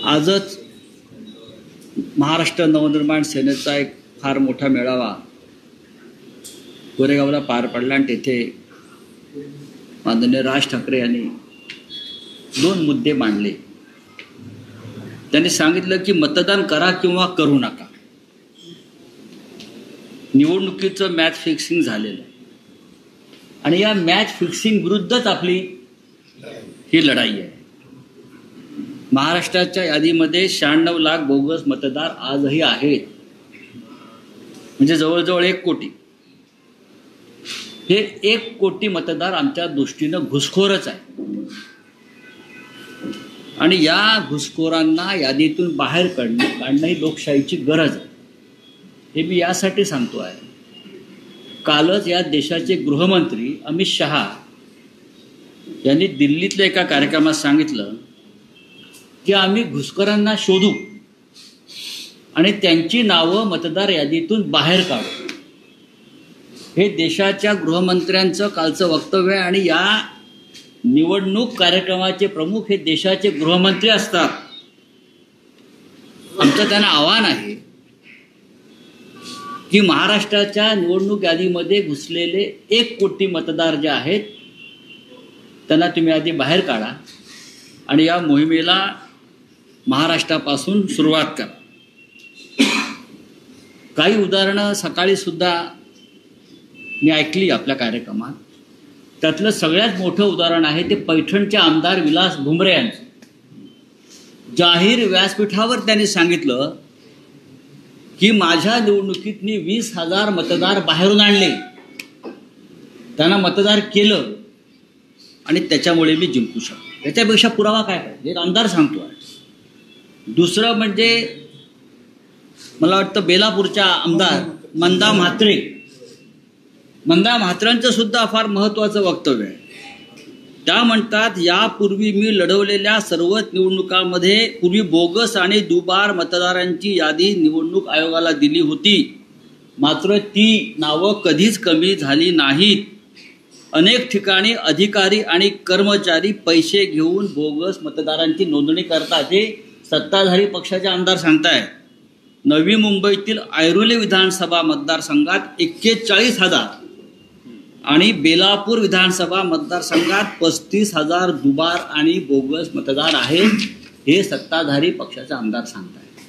आजच महाराष्ट्र नवनिर्माण सेनेचा एक फार मोठा मेळावा गोरेगावला पार पडला आणि तेथे माननीय राज ठाकरे यांनी दोन मुद्दे मांडले. त्यांनी सांगितलं की मतदान करा किंवा करू नका. निवडणुकीचं मॅच फिक्सिंग झालेलं आहे आणि या मॅच फिक्सिंग विरुद्धच आपली ही लढाई आहे. महाराष्ट्राच्या यादीमध्ये 96 लाख बोगस मतदार आजही आहेत, म्हणजे जवळजवळ 1 कोटी. हे 1 कोटी मतदार आमच्या दृष्टीनं घुसखोरच आहे आणि या घुसखोरांना यादीतून बाहेर काढणं ही लोकशाहीची गरज आहे. हे मी यासाठी सांगतो आहे. कालच या देशाचे गृहमंत्री अमित शहा यांनी दिल्लीतल्या एका कार्यक्रमात सांगितलं की आम्ही घुसखोरांना शोधू आणि त्यांची नावं मतदार यादीतून बाहेर काढू. हे देशाच्या गृहमंत्र्यांचं कालचं वक्तव्य आहे आणि या निवडणूक कार्यक्रमाचे प्रमुख हे देशाचे गृहमंत्री असतात. आमचं त्यांना आव्हान आहे की महाराष्ट्राच्या निवडणूक यादीमध्ये घुसलेले 1 कोटी मतदार जे आहेत त्यांना तुम्ही आधी बाहेर काढा आणि या मोहिमेला महाराष्ट्रापासून सुरुवात करा. काही उदाहरणं सकाळी सुद्धा मी ऐकली आपल्या कार्यक्रमात. त्यातलं सगळ्यात मोठं उदाहरण आहे ते पैठणचे आमदार विलास भुमरे यांचं. जाहीर व्यासपीठावर त्यांनी सांगितलं की माझ्या निवडणुकीत मी 20,000 मतदार बाहेरून आणले, त्यांना मतदार केलं आणि त्याच्यामुळे मी जिंकू शकतो. त्याच्यापेक्षा पुरावा काय पाहिजे, एक आमदार सांगतो आहे. दुसरं म्हणजे मला वाटतं बेलापूरच्या आमदार मंदा म्हात्रेंचं सुद्धा फार महत्त्वाचं वक्तव्य आहे. त्या म्हणतात, यापूर्वी मी लढवलेल्या सर्वच निवडणुकांमध्ये पूर्वी बोगस आणि दुबार मतदारांची यादी निवडणूक आयोगाला दिली होती, मात्र ती नावं कधीच कमी झाली नाहीत. अनेक ठिकाणी अधिकारी आणि कर्मचारी पैसे घेऊन बोगस मतदारांची नोंदणी करतात. हे सत्ताधारी पक्षाचे आमदार सांगतायत. नवी मुंबईतील ऐरोली विधानसभा मतदारसंघात 41,000 आणि बेलापूर विधानसभा मतदारसंघात 35,000 दुबार आणि बोगस मतदार आहेत. हे सत्ताधारी पक्षाचे आमदार सांगतायत.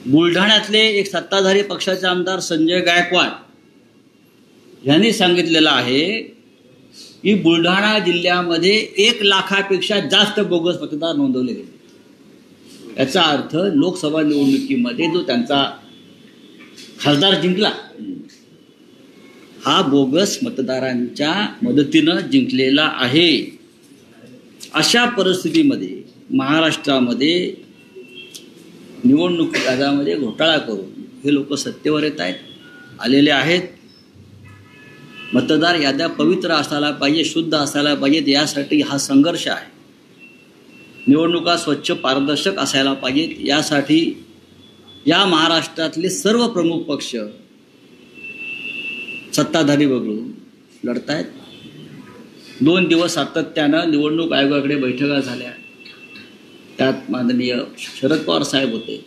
बुलढाण्यातले एक सत्ताधारी पक्षाचे आमदार संजय गायकवाड यांनी सांगितलेलं आहे की बुलढाणा जिल्ह्यामध्ये 1 लाखापेक्षा जास्त बोगस मतदार नोंदवले गेले. याचा अर्थ लोकसभा निवडणुकीमध्ये जो त्यांचा खासदार जिंकला हा बोगस मतदारांच्या मदतीनं जिंकलेला आहे. अशा परिस्थितीमध्ये महाराष्ट्रामध्ये निवडणूक आयोगामध्ये घोटाळा करून हे लोक सत्तेवर येत आहेत, आलेले आहेत. मतदार याद्या पवित्र असायला पाहिजे, शुद्ध असायला पाहिजेत, यासाठी हा संघर्ष आहे. निवडणुका स्वच्छ पारदर्शक असायला पाहिजेत, यासाठी या महाराष्ट्रातले सर्व प्रमुख पक्ष सत्ताधारी वगळून लढत आहेत. 2 दिवस सातत्यानं निवडणूक आयोगाकडे बैठका झाल्या. त्यात माननीय शरद पवार साहेब होते,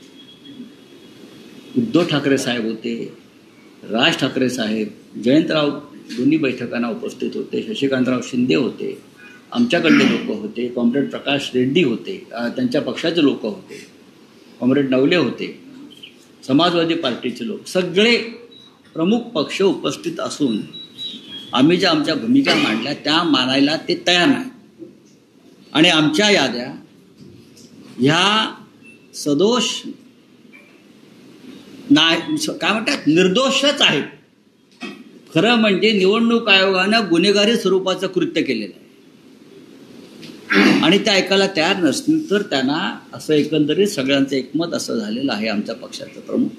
उद्धव ठाकरे साहेब होते, राज ठाकरे साहेब, जयंतराव दोन्ही बैठकांना उपस्थित होते, शशिकांतराव शिंदे होते, आमच्याकडले लोक होते, कॉम्रेड प्रकाश रेड्डी होते, त्यांच्या पक्षाचे लोक होते, कॉम्रेड नवले होते, समाजवादी पार्टीचे लोक, सगळे प्रमुख पक्ष उपस्थित असून आम्ही ज्या आमच्या भूमिका मांडल्या त्या मानायला ते तयार नाही. आणि आमच्या याद्या ह्या सदोष नाही, काय म्हणतात, निर्दोषच आहेत. खरं म्हणजे निवडणूक आयोगानं गुन्हेगारी स्वरूपाचं कृत्य केलेलं आहे आणि त्या ऐकायला तयार नसतील तर त्यांना असं एकंदरीत सगळ्यांचं एकमत असं झालेलं आहे आमच्या पक्षाचं प्रमुख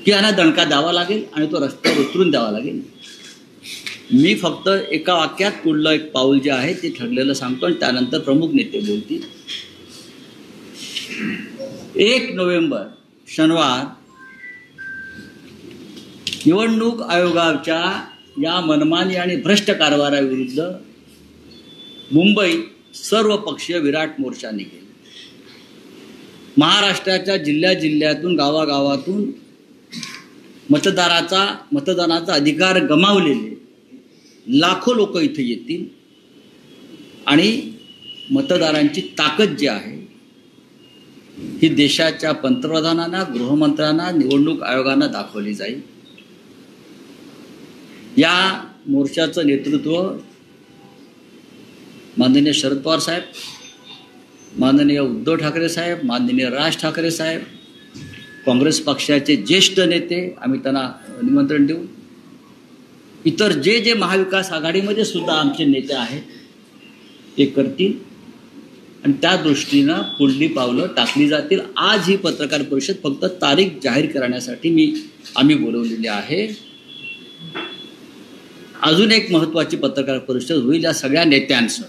की यांना दणका द्यावा लागेल आणि तो रस्त्यावर उतरून द्यावा लागेल. मी फक्त एका वाक्यात पुढलं एक पाऊल जे आहे ते ठरलेलं सांगतो आणि त्यानंतर प्रमुख नेते बोलतील. 1 नोव्हेंबर शनिवार निवडणूक आयोगाच्या या मनमानी आणि भ्रष्ट कारभाराविरुद्ध मुंबईत सर्व पक्षीय विराट मोर्चा निघेल. महाराष्ट्राच्या जिल्ह्यातून गावागावातून मतदानाचा अधिकार गमावलेले लाखो लोक इथे येतील आणि मतदारांची ताकद जी आहे ही देशाच्या पंतप्रधानांना, गृहमंत्र्यांना, निवडणूक आयोगांना दाखवली जाईल. या मोर्चाचं नेतृत्व माननीय शरद पवार साहेब, माननीय उद्धव ठाकरे साहेब, माननीय राज ठाकरे साहेब, काँग्रेस पक्षाचे ज्येष्ठ नेते, आम्ही त्यांना निमंत्रण देऊ. इतर जे महाविकास आघाडीमध्ये सुद्धा आमचे नेते आहेत ते करतील आणि त्या दृष्टीनं पुढली पावलं टाकली जातील. आज ही पत्रकार परिषद फक्त तारीख जाहीर करण्यासाठी आम्ही बोलवलेली आहे. अजून एक महत्त्वाची पत्रकार परिषद होईल या सगळ्या नेत्यांचं.